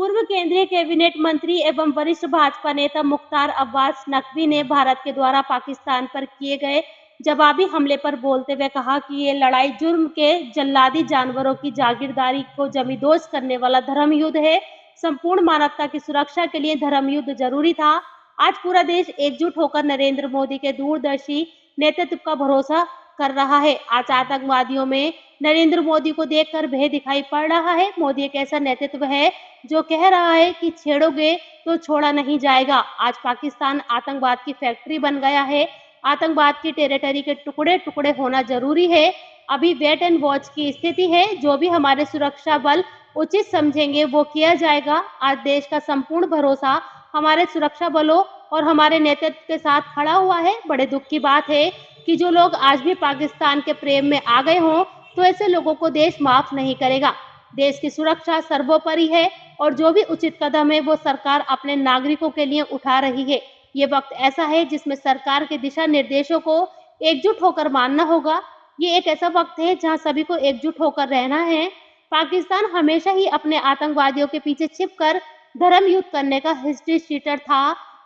पूर्व केंद्रीय कैबिनेट मंत्री एवं वरिष्ठ भाजपा नेता मुख्तार अब्बास नकवी ने भारत के द्वारा पाकिस्तान पर किए गए जवाबी हमले पर बोलते हुए कहा कि ये लड़ाई जुर्म के जल्लादी जानवरों की जागीरदारी को जमींदोज करने वाला धर्म युद्ध है। संपूर्ण मानवता की सुरक्षा के लिए धर्म युद्ध जरूरी था। आज पूरा देश एकजुट होकर नरेंद्र मोदी के दूरदर्शी नेतृत्व का भरोसा कर रहा है। आज आतंकवादियों में नरेंद्र मोदी को देखकर भय दिखाई पड़ रहा है। मोदी एक ऐसा नेतृत्व है जो कह रहा है कि छेड़ोगे तो छोड़ा नहीं जाएगा। आज पाकिस्तान आतंकवाद की फैक्ट्री बन गया है। आतंकवाद की टेरिटरी के टुकड़े टुकड़े होना जरूरी है। अभी वेट एंड वॉच की स्थिति है। जो भी हमारे सुरक्षा बल उचित समझेंगे वो किया जाएगा। आज देश का संपूर्ण भरोसा हमारे सुरक्षा बलों और हमारे नेतृत्व के साथ खड़ा हुआ है। बड़े दुख की बात है कि जो लोग आज भी पाकिस्तान के प्रेम में आ गए हों तो ऐसे लोगों को देश माफ नहीं करेगा। देश की सुरक्षा सर्वोपरि है और जो भी उचित कदम है वो सरकार अपने नागरिकों के लिए उठा रही है। ये वक्त ऐसा है जिसमें सरकार के दिशा निर्देशों को एकजुट होकर मानना होगा। ये एक ऐसा वक्त है जहां सभी को एकजुट होकर रहना है। पाकिस्तान हमेशा ही अपने आतंकवादियों के पीछे छिपकर धर्म युद्ध करने का हिस्ट्री शीटर था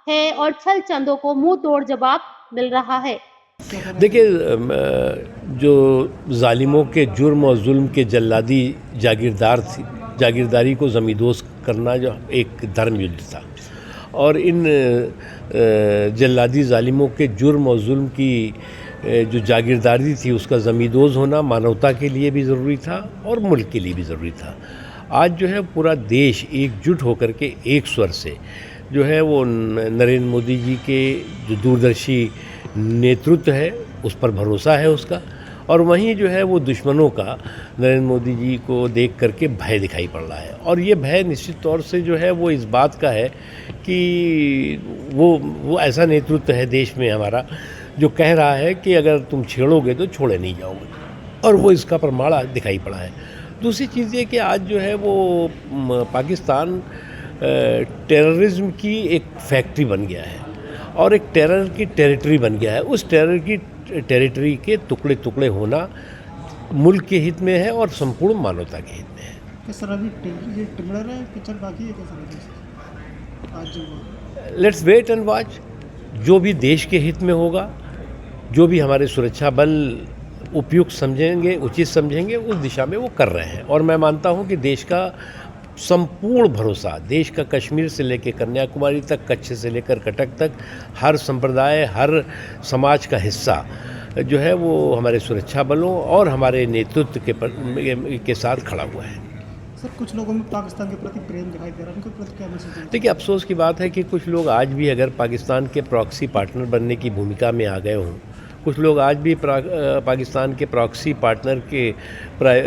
है और छल चंदों को मुंह तोड़ जवाब मिल रहा है। देखिए, जो जालिमों के जुर्म और जुल्म के जल्लादी जागीरदारी को जमींदोज करना जो एक धर्म युद्ध था और इन जल्लादी जालिमों के जुर्म और जुल्म की जो जागीरदारी थी उसका जमींदोज होना मानवता के लिए भी ज़रूरी था और मुल्क के लिए भी ज़रूरी था। आज जो है पूरा देश एकजुट होकर के एक स्वर से जो है वो नरेंद्र मोदी जी के जो दूरदर्शी नेतृत्व है उस पर भरोसा है उसका, और वहीं जो है वो दुश्मनों का नरेंद्र मोदी जी को देख करके भय दिखाई पड़ रहा है। और ये भय निश्चित तौर से जो है वो इस बात का है कि वो ऐसा नेतृत्व है देश में हमारा जो कह रहा है कि अगर तुम छेड़ोगे तो छोड़े नहीं जाओगे, और वो इसका प्रमाण दिखाई पड़ा है। दूसरी चीज़ ये कि आज जो है वो पाकिस्तान टेररिज्म की एक फैक्ट्री बन गया है और एक टेरर की टेरिटरी बन गया है। उस टेरर की टेरिटरी के टुकड़े टुकड़े होना मुल्क के हित में है और संपूर्ण मानवता के हित में है। सर अभी टिमड़र है, पिक्चर बाकी है क्या sir? Let's wait and watch. जो भी देश के हित में होगा, जो भी हमारे सुरक्षा बल उपयुक्त समझेंगे, उचित समझेंगे, उस दिशा में वो कर रहे हैं। और मैं मानता हूँ कि देश का संपूर्ण भरोसा, देश का कश्मीर से लेकर कन्याकुमारी तक, कच्छ से लेकर कटक तक, हर संप्रदाय, हर समाज का हिस्सा जो है वो हमारे सुरक्षा बलों और हमारे नेतृत्व के साथ खड़ा हुआ है। सर कुछ लोगों में पाकिस्तान के प्रति प्रेम दिखाई दे रहा है, उनके प्रति क्या मैसेज देना? देखिए, अफसोस की बात है कि कुछ लोग आज भी अगर पाकिस्तान के प्रॉक्सी पार्टनर बनने की भूमिका में आ गए हों, कुछ लोग आज भी पाकिस्तान के प्रॉक्सी पार्टनर के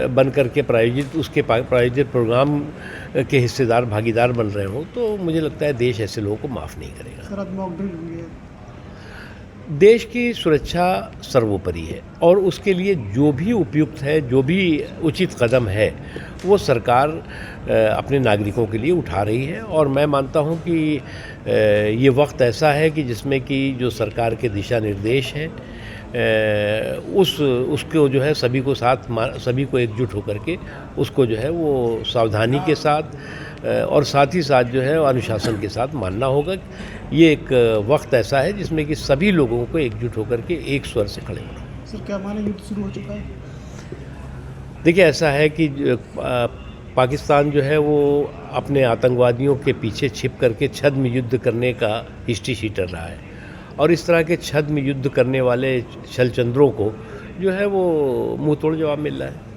बन कर के प्रायोजित प्रोग्राम के हिस्सेदार भागीदार बन रहे हो, तो मुझे लगता है देश ऐसे लोगों को माफ़ नहीं करेगा। सर आज मॉक ड्रिल हुई है। देश की सुरक्षा सर्वोपरि है और उसके लिए जो भी उपयुक्त है, जो भी उचित कदम है, वो सरकार अपने नागरिकों के लिए उठा रही है। और मैं मानता हूँ कि ये वक्त ऐसा है कि जिसमें कि जो सरकार के दिशा निर्देश हैं उसको जो है सभी को एकजुट होकर के उसको जो है वो सावधानी के साथ और साथ ही साथ जो है अनुशासन के साथ मानना होगा। ये एक वक्त ऐसा है जिसमें कि सभी लोगों को एकजुट होकर के एक स्वर से खड़े होना। सर क्या माने युद्ध शुरू हो चुका है? देखिए, ऐसा है कि पाकिस्तान जो है वो अपने आतंकवादियों के पीछे छिप करके छद्म युद्ध करने का हिस्ट्री शीटर रहा है, और इस तरह के छद्म युद्ध करने वाले छलचंद्रों को जो है वो मुंह तोड़ जवाब मिल रहा है।